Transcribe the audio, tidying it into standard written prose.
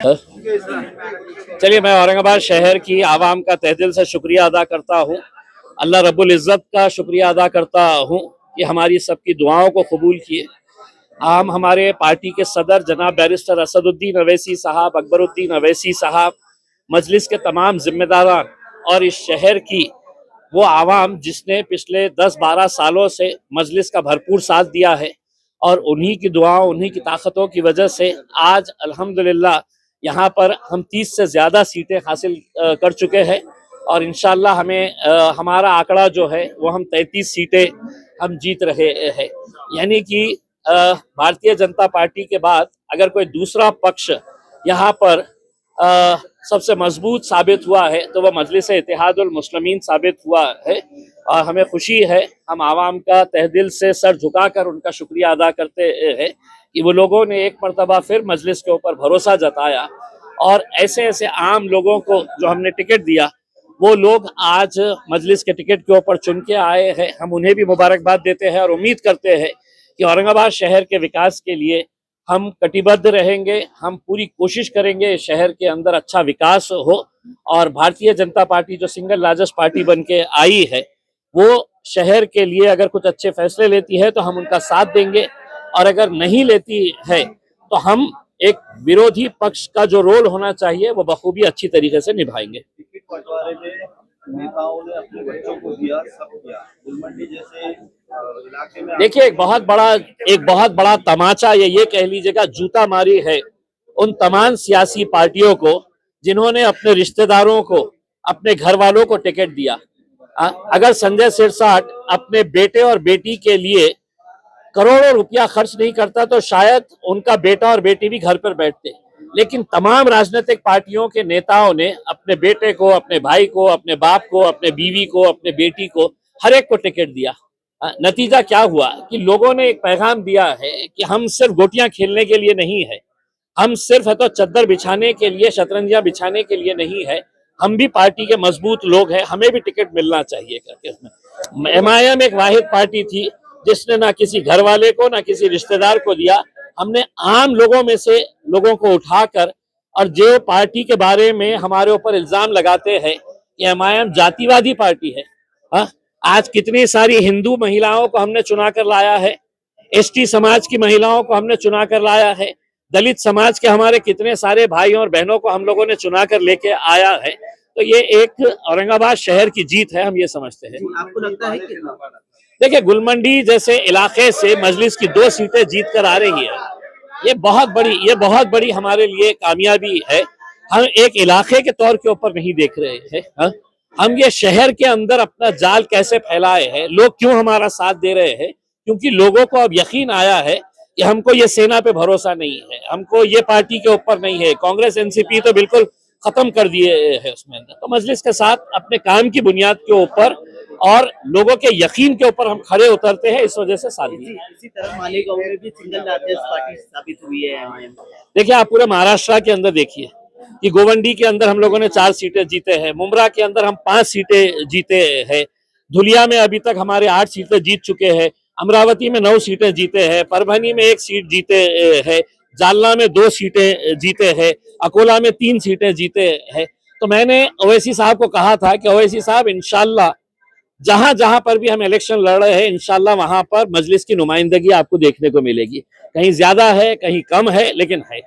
चलिए, मैं औरंगाबाद शहर की आवाम का तहे दिल से शुक्रिया अदा करता हूँ। अल्लाह रब्बुल इज़्ज़त का शुक्रिया अदा करता हूँ कि हमारी सबकी दुआओं को कबूल किए। हम हमारे पार्टी के सदर जनाब बैरिस्टर असदुद्दीन अवैसी साहब, अकबरुद्दीन अवैसी साहब, मजलिस के तमाम जिम्मेदारान और इस शहर की वो आवाम जिसने पिछले 10-12 सालों से मजलिस का भरपूर साथ दिया है और उन्हीं की दुआओं, उन्हीं की ताकतों की वजह से आज अल्हम्दुलिल्लाह यहाँ पर हम 30 से ज़्यादा सीटें हासिल कर चुके हैं और इंशाल्लाह हमारा आंकड़ा जो है वो हम 33 सीटें हम जीत रहे हैं। यानी कि भारतीय जनता पार्टी के बाद अगर कोई दूसरा पक्ष यहाँ पर सबसे मजबूत साबित हुआ है तो वह मजलिस इत्तेहादुल मुस्लिमीन साबित हुआ है और हमें खुशी है। हम आवाम का तहे दिल से सर झुकाकर उनका शुक्रिया अदा करते हैं कि वो लोगों ने एक मरतबा फिर मजलिस के ऊपर भरोसा जताया और ऐसे ऐसे आम लोगों को जो हमने टिकट दिया वो लोग आज मजलिस के टिकट के ऊपर चुन के आए हैं। हम उन्हें भी मुबारकबाद देते हैं और उम्मीद करते हैं कि औरंगाबाद शहर के विकास के लिए हम कटिबद्ध रहेंगे। हम पूरी कोशिश करेंगे शहर के अंदर अच्छा विकास हो और भारतीय जनता पार्टी जो सिंगल लार्जेस्ट पार्टी बन के आई है वो शहर के लिए अगर कुछ अच्छे फैसले लेती है तो हम उनका साथ देंगे और अगर नहीं लेती है तो हम एक विरोधी पक्ष का जो रोल होना चाहिए वो बखूबी अच्छी तरीके से निभाएंगे। बंटवारे में नेताओं ने अपने बच्चों को दिया, सब किया। गुलमंडी जैसे इलाके में देखिए, एक बहुत बड़ा तमाचा ये कह लीजिएगा जूता मारी है उन तमाम सियासी पार्टियों को जिन्होंने अपने रिश्तेदारों को, अपने घर वालों को टिकट दिया। अगर संजय सिरसाट अपने बेटे और बेटी के लिए करोड़ों रुपया खर्च नहीं करता तो शायद उनका बेटा और बेटी भी घर पर बैठते। लेकिन तमाम राजनीतिक पार्टियों के नेताओं ने अपने बेटे को, अपने भाई को, अपने बाप को, अपने बीवी को, अपने बेटी को, हर एक को टिकट दिया। नतीजा क्या हुआ कि लोगों ने एक पैगाम दिया है कि हम सिर्फ गोटियां खेलने के लिए नहीं है, हम सिर्फ है तो चद्दर बिछाने के लिए, शतरंजियां बिछाने के लिए नहीं है, हम भी पार्टी के मजबूत लोग हैं, हमें भी टिकट मिलना चाहिए करके। एमआईएम एक वाहिद पार्टी थी जिसने ना किसी घर वाले को ना किसी रिश्तेदार को दिया। हमने आम लोगों में से लोगों को उठाकर, और जो पार्टी के बारे में हमारे ऊपर इल्जाम लगाते हैं कि एमआईएम जातिवादी पार्टी है, हा? आज कितनी सारी हिंदू महिलाओं को हमने चुना कर लाया है, एसटी समाज की महिलाओं को हमने चुना कर लाया है, दलित समाज के हमारे कितने सारे भाई और बहनों को हम लोगों ने चुना कर लेके आया है। तो ये एक औरंगाबाद शहर की जीत है, हम ये समझते हैं। आपको लगता है कि देखिए, गुलमंडी जैसे इलाके से मजलिस की 2 सीटें जीत कर आ रही है, ये बहुत बड़ी हमारे लिए कामयाबी है। हम एक इलाके के तौर के ऊपर नहीं देख रहे हैं, हम ये शहर के अंदर अपना जाल कैसे फैलाए हैं, लोग क्यों हमारा साथ दे रहे हैं, क्योंकि लोगों को अब यकीन आया है कि हमको ये सेना पे भरोसा नहीं है, हमको ये पार्टी के ऊपर नहीं है। कांग्रेस एनसीपी तो बिल्कुल खत्म कर दिए है उसमें अंदर। तो मजलिस के साथ अपने काम की बुनियाद के ऊपर और लोगों के यकीन के ऊपर हम खड़े उतरते हैं, इस वजह से साथ दिए। इसी तरह मालेगांव में भी सिंगल लार्जेस्ट पार्टी साबित हुई है एमआईएम। देखिए, आप पूरे महाराष्ट्र के अंदर देखिए कि गोवंडी के अंदर हम लोगों ने 4 सीटें जीते हैं, मुमरा के अंदर हम 5 सीटें जीते हैं, धुलिया में अभी तक हमारे 8 सीटें जीत चुके हैं, अमरावती में 9 सीटें जीते हैं, परभनी में 1 सीट जीते हैं, जालना में 2 सीटें जीते हैं, अकोला में 3 सीटें जीते हैं। तो मैंने ओवैसी साहब को कहा था कि ओवैसी साहब, इंशाल्लाह जहां जहां पर भी हम इलेक्शन लड़ रहे हैं इंशाल्लाह वहां पर मजलिस की नुमाइंदगी आपको देखने को मिलेगी। कहीं ज्यादा है, कहीं कम है, लेकिन है।